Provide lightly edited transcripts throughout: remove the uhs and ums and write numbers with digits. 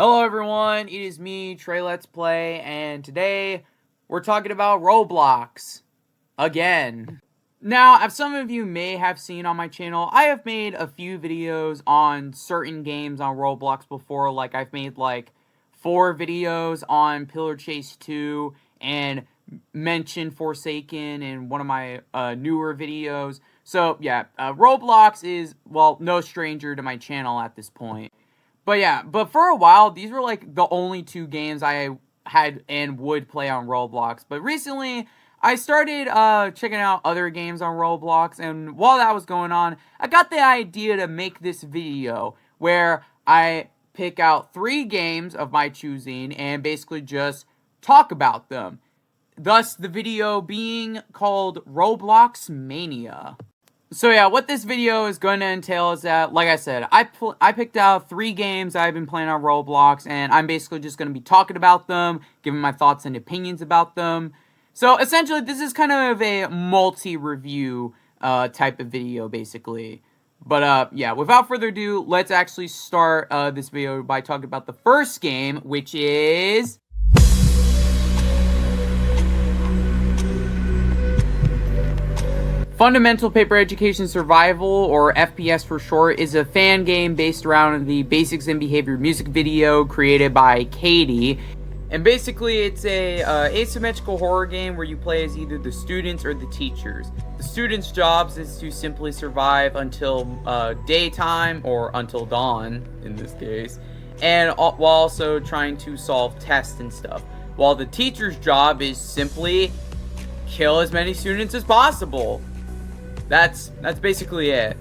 Hello everyone, it is me, Trey Let's Play, and today we're talking about Roblox. Again. Now, as some of you may have seen on my channel, I have made a few videos on certain games on Roblox before. Like, I've made like 4 videos on Pillar Chase 2 and mentioned Forsaken in one of my newer videos. So, yeah, Roblox is, well, no stranger to my channel at this point. But yeah, but for a while, these were like the only 2 games I had and would play on Roblox. But recently, I started checking out other games on Roblox, and while that was going on, I got the idea to make this video where I pick out 3 games of my choosing and basically just talk about them. Thus, the video being called Roblox Mania. So yeah, what this video is going to entail is that, like I said, I picked out 3 games I've been playing on Roblox, and I'm basically just going to be talking about them, giving my thoughts and opinions about them. So essentially, this is kind of a multi-review type of video, basically. But yeah, without further ado, let's actually start this video by talking about the first game, which is Fundamental Paper Education Survival, or FPS for short, is a fan game based around the Basics in Behavior music video created by Katie. And basically, it's a asymmetrical horror game where you play as either the students or the teachers. The students' jobs is to simply survive until daytime, or until dawn, in this case, and while also trying to solve tests and stuff. While the teacher's job is simply kill as many students as possible. That's basically it.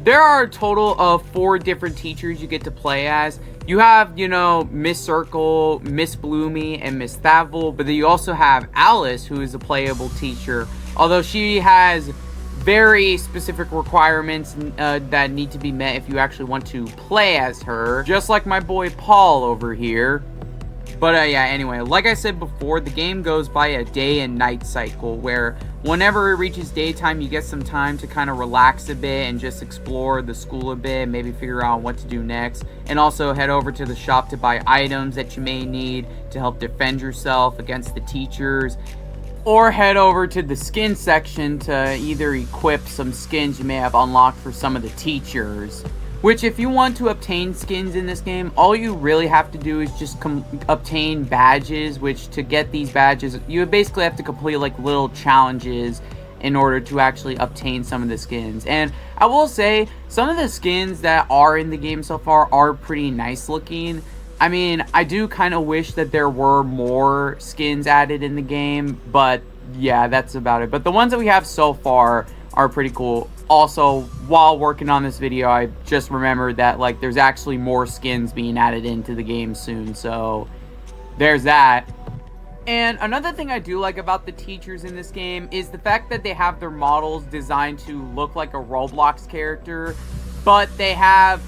There are a total of 4 different teachers you get to play as. You have, you know, Miss Circle, Miss Bloomy, and Miss Thavel, but then you also have Alice, who is a playable teacher, although she has very specific requirements that need to be met if you actually want to play as her, just like my boy Paul over here. But yeah, anyway, like I said before, the game goes by a day and night cycle where whenever it reaches daytime, you get some time to kind of relax a bit and just explore the school a bit, maybe figure out what to do next, and also head over to the shop to buy items that you may need to help defend yourself against the teachers, or head over to the skin section to either equip some skins you may have unlocked for some of the teachers. Which, if you want to obtain skins in this game, all you really have to do is just obtain badges, which to get these badges, you basically have to complete like little challenges in order to actually obtain some of the skins. And I will say, some of the skins that are in the game so far are pretty nice looking. I mean, I do kind of wish that there were more skins added in the game, but yeah, that's about it. But the ones that we have so far are pretty cool. Also, while working on this video, I just remembered that like there's actually more skins being added into the game soon, so there's that. And another thing I do like about the teachers in this game is the fact that they have their models designed to look like a Roblox character, but they have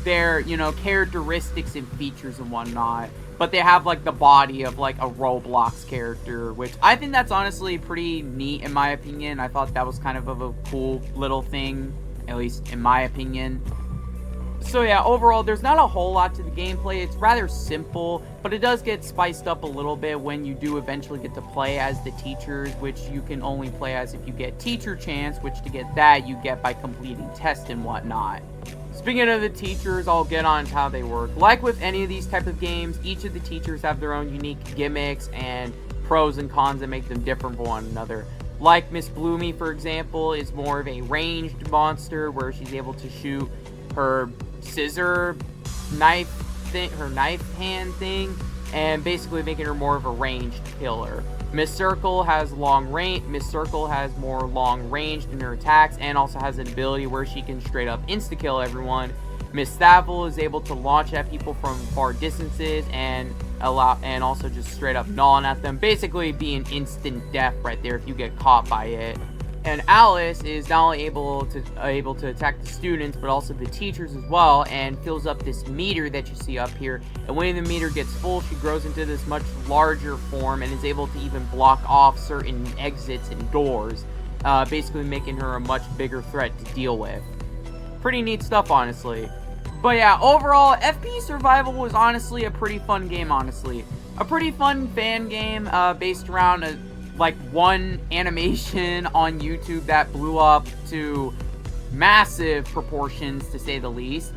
their, you know, characteristics and features and whatnot. But they have, like, the body of, like, a Roblox character, which I think that's honestly pretty neat, in my opinion. I thought that was kind of a cool little thing, at least in my opinion. So, yeah, overall, there's not a whole lot to the gameplay. It's rather simple, but it does get spiced up a little bit when you do eventually get to play as the teachers, which you can only play as if you get Teacher Chance, which to get that, you get by completing tests and whatnot. Speaking of the teachers, I'll get on to how they work. Like with any of these type of games, each of the teachers have their own unique gimmicks and pros and cons that make them different from one another. Like Miss Bloomy, for example, is more of a ranged monster where she's able to shoot her scissor knife thing, her knife hand thing, and basically making her more of a ranged killer. Miss Circle has long range. Miss Circle has more long range in her attacks, and also has an ability where she can straight up insta kill everyone. Miss Thavel is able to launch at people from far distances and also just straight up gnawing at them, basically being instant death right there if you get caught by it. And Alice is not only able to attack the students, but also the teachers as well, and fills up this meter that you see up here. And when the meter gets full, she grows into this much larger form and is able to even block off certain exits and doors, basically making her a much bigger threat to deal with. Pretty neat stuff, honestly. But yeah, overall, FP Survival was honestly a pretty fun game, honestly. A pretty fun fan game based around one animation on YouTube that blew up to massive proportions, to say the least.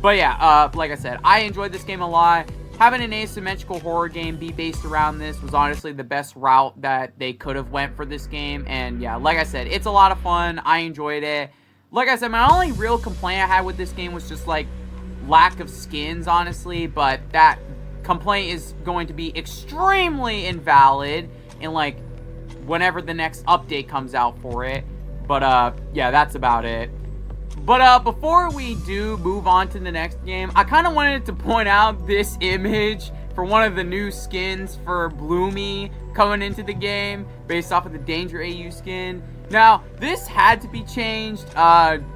But yeah, like I said, I enjoyed this game a lot. Having an asymmetrical horror game be based around this was honestly the best route that they could have went for this game. And yeah, like I said, it's a lot of fun. I enjoyed it. Like I said, my only real complaint I had with this game was just like lack of skins, honestly. But that complaint is going to be extremely invalid in like whenever the next update comes out for it. But yeah, that's about it. But before we do move on to the next game, I kind of wanted to point out this image for one of the new skins for Bloomy coming into the game, based off of the Danger AU skin. Now, this had to be changed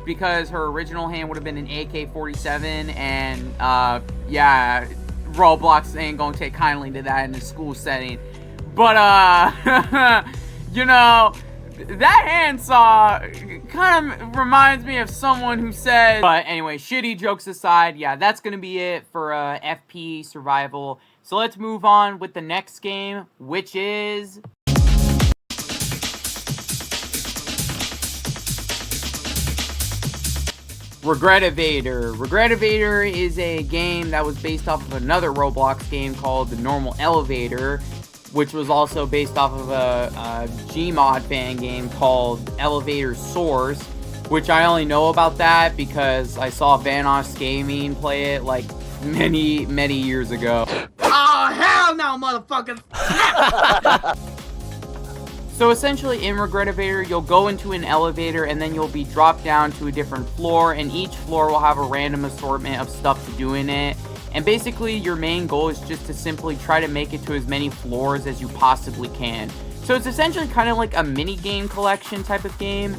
because her original hand would have been an AK-47, and yeah, Roblox ain't gonna take kindly to that in a school setting. But you know, that handsaw kind of reminds me of someone who said... But anyway, shitty jokes aside, yeah, that's going to be it for FP Survival. So let's move on with the next game, which is... Regretevator. Regretevator is a game that was based off of another Roblox game called The Normal Elevator, which was also based off of a Gmod fan game called Elevator Source, which I only know about that because I saw Vanoss Gaming play it like many years ago. Oh, hell no, motherfucker! So essentially in Regretevator, you'll go into an elevator and then you'll be dropped down to a different floor, and each floor will have a random assortment of stuff to do in it. And basically, your main goal is just to simply try to make it to as many floors as you possibly can. So it's essentially kind of like a mini-game collection type of game,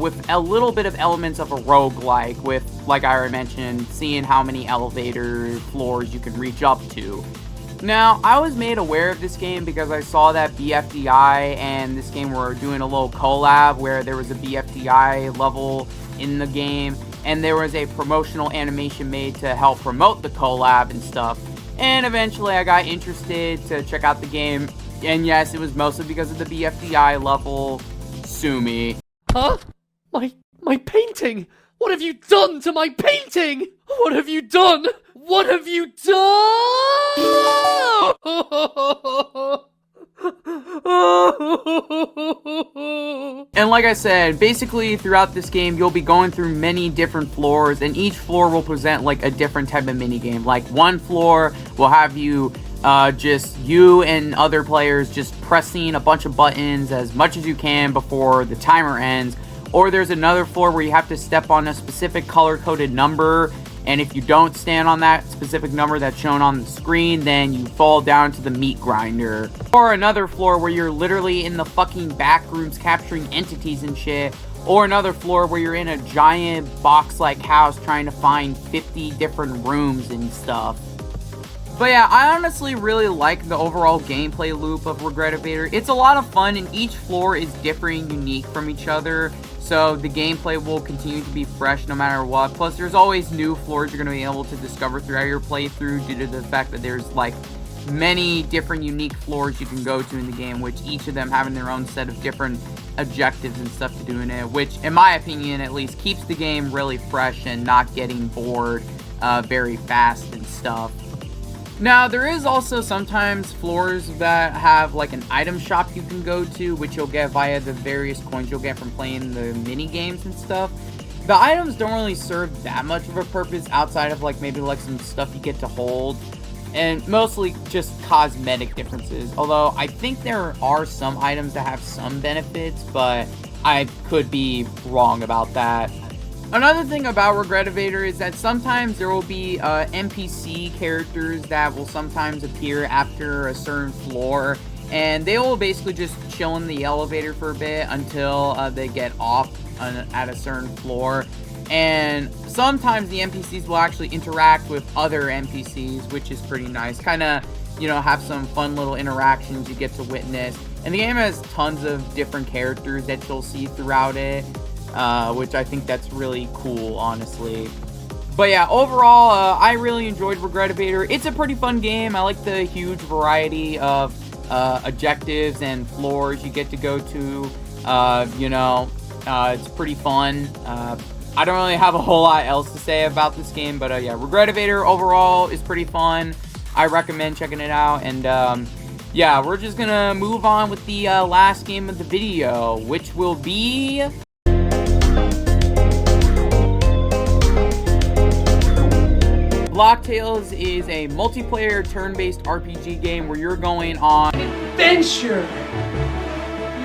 with a little bit of elements of a roguelike, with, like I already mentioned, seeing how many elevator floors you can reach up to. Now, I was made aware of this game because I saw that BFDI and this game were doing a little collab where there was a BFDI level in the game, and there was a promotional animation made to help promote the collab and stuff. And eventually I got interested to check out the game, and yes, it was mostly because of the BFDI level. Sue me. Huh? My painting! What have you done to my painting? What have you done? What have you done? And like I said, basically throughout this game, you'll be going through many different floors, and each floor will present like a different type of minigame. Like one floor will have you, just you and other players just pressing a bunch of buttons as much as you can before the timer ends. Or there's another floor where you have to step on a specific color-coded number, and if you don't stand on that specific number that's shown on the screen, then you fall down to the meat grinder. Or another floor where you're literally in the fucking back rooms capturing entities and shit. Or another floor where you're in a giant box-like house trying to find 50 different rooms and stuff. But yeah, I honestly really like the overall gameplay loop of Regretevator. It's a lot of fun, and each floor is different and unique from each other. So the gameplay will continue to be fresh no matter what. Plus, there's always new floors you're going to be able to discover throughout your playthrough due to the fact that there's like many different unique floors you can go to in the game, which each of them having their own set of different objectives and stuff to do in it, which in my opinion at least keeps the game really fresh and not getting bored very fast and stuff. Now, there is also sometimes floors that have like an item shop you can go to, which you'll get via the various coins you'll get from playing the mini games and stuff. The items don't really serve that much of a purpose outside of like maybe like some stuff you get to hold, and mostly just cosmetic differences. Although I think there are some items that have some benefits, but I could be wrong about that. Another thing about Regretevator is that sometimes there will be NPC characters that will sometimes appear after a certain floor, and they will basically just chill in the elevator for a bit until they get off at a certain floor. And sometimes the NPCs will actually interact with other NPCs, which is pretty nice. Kind of, you know, have some fun little interactions you get to witness. And the game has tons of different characters that you'll see throughout it. Which I think that's really cool, honestly. But yeah, overall, I really enjoyed Regretevator. It's a pretty fun game. I like the huge variety of objectives and floors you get to go to. It's pretty fun. I don't really have a whole lot else to say about this game, but yeah, Regretevator overall is pretty fun. I recommend checking it out, and yeah, we're just gonna move on with the last game of the video, which will be Locktails. Is a multiplayer turn-based RPG game where you're going on Adventure!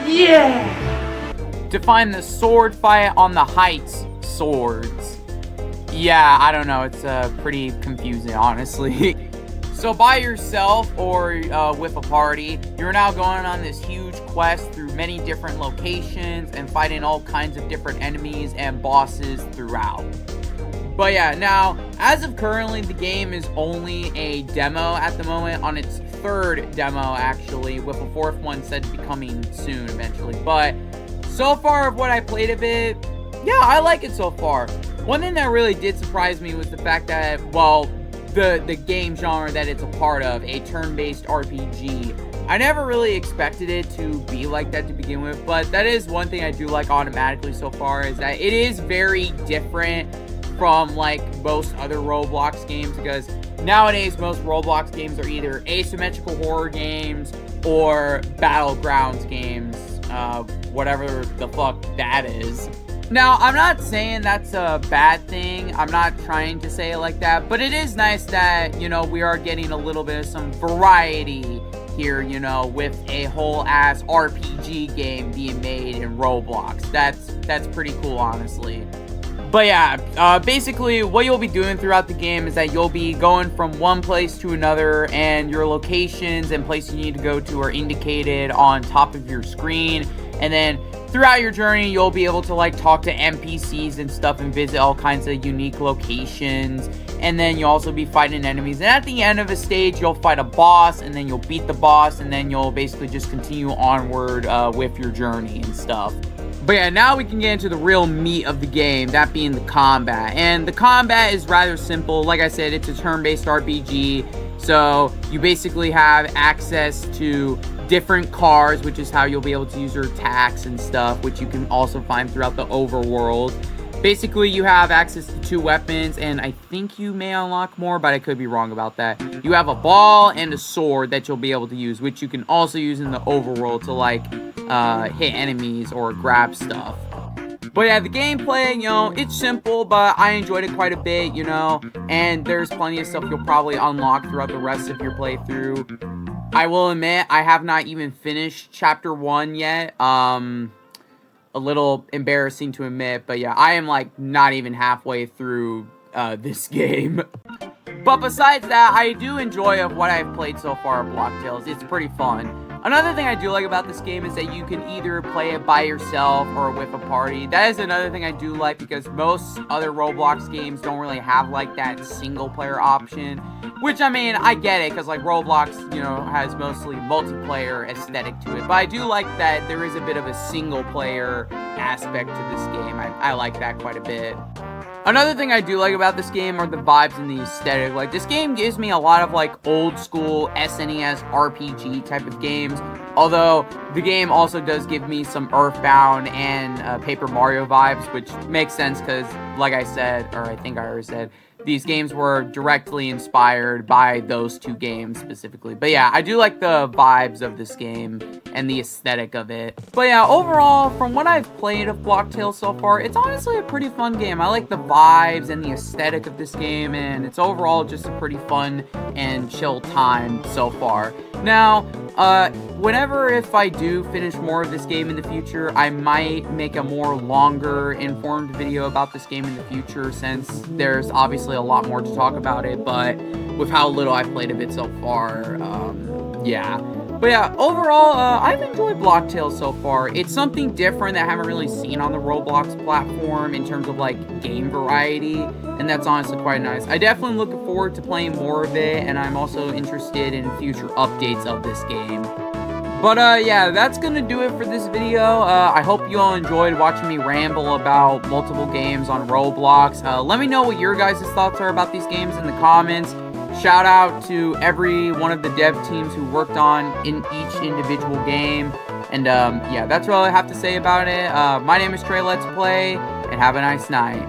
Yeah! to find the sword fight on the heights swords. Yeah, I don't know, it's pretty confusing, honestly. So by yourself or with a party, you're now going on this huge quest through many different locations and fighting all kinds of different enemies and bosses throughout. But yeah, now, as of currently, the game is only a demo at the moment, on its third demo, actually, with a fourth one said to be coming soon, eventually. But so far of what I played of it, yeah, I like it so far. One thing that really did surprise me was the fact that, well, the game genre that it's a part of, a turn-based RPG. I never really expected it to be like that to begin with, but that is one thing I do like automatically so far, is that it is very different from like most other Roblox games, because nowadays most Roblox games are either asymmetrical horror games or battlegrounds games, whatever the fuck that is. Now, I'm not saying that's a bad thing. I'm not trying to say it like that, but it is nice that, you know, we are getting a little bit of some variety here, you know, with a whole ass RPG game being made in Roblox. That's pretty cool, honestly. But yeah, basically what you'll be doing throughout the game is that you'll be going from one place to another, and your locations and places you need to go to are indicated on top of your screen. And then throughout your journey, you'll be able to like talk to NPCs and stuff and visit all kinds of unique locations. And then you'll also be fighting enemies. And at the end of a stage, you'll fight a boss, and then you'll beat the boss, and then you'll basically just continue onward with your journey and stuff. But yeah, now we can get into the real meat of the game, that being the combat. And the combat is rather simple. Like I said, it's a turn-based RPG. So you basically have access to different cars, which is how you'll be able to use your attacks and stuff, which you can also find throughout the overworld. Basically, you have access to 2 weapons, and I think you may unlock more, but I could be wrong about that. You have a ball and a sword that you'll be able to use, which you can also use in the overworld to, like, hit enemies or grab stuff. But yeah, the gameplay, you know, it's simple, but I enjoyed it quite a bit, you know, and there's plenty of stuff you'll probably unlock throughout the rest of your playthrough. I will admit, I have not even finished Chapter 1 yet. A little embarrassing to admit, but yeah, I am like not even halfway through this game. But besides that, I do enjoy what I've played so far of Locktails. It's pretty fun. Another thing I do like about this game is that you can either play it by yourself or with a party. That is another thing I do like, because most other Roblox games don't really have like that single player option. Which, I mean, I get it, because like Roblox, you know, has mostly multiplayer aesthetic to it. But I do like that there is a bit of a single player aspect to this game. I like that quite a bit. Another thing I do like about this game are the vibes and the aesthetic. Like, this game gives me a lot of, like, old school SNES RPG type of games. Although, the game also does give me some Earthbound and Paper Mario vibes, which makes sense because, like I said, or I think I already said, these games were directly inspired by those 2 games specifically. But yeah, I do like the vibes of this game and the aesthetic of it. But yeah, overall, from what I've played of Locktails so far, it's honestly a pretty fun game. I like the vibes and the aesthetic of this game, and it's overall just a pretty fun and chill time so far. Now, whenever if I do finish more of this game in the future, I might make a more longer informed video about this game in the future, since there's obviously a lot more to talk about it, but with how little I've played of it so far, yeah. But yeah, overall, I've enjoyed Locktails so far. It's something different that I haven't really seen on the Roblox platform in terms of, like, game variety, and that's honestly quite nice. I definitely look forward to playing more of it, and I'm also interested in future updates of this game. But yeah, that's gonna do it for this video. I hope you all enjoyed watching me ramble about multiple games on Roblox. Let me know what your guys' thoughts are about these games in the comments. Shout out to every one of the dev teams who worked on in each individual game. And yeah, that's all I have to say about it. My name is Trey Let's Play, and have a nice night.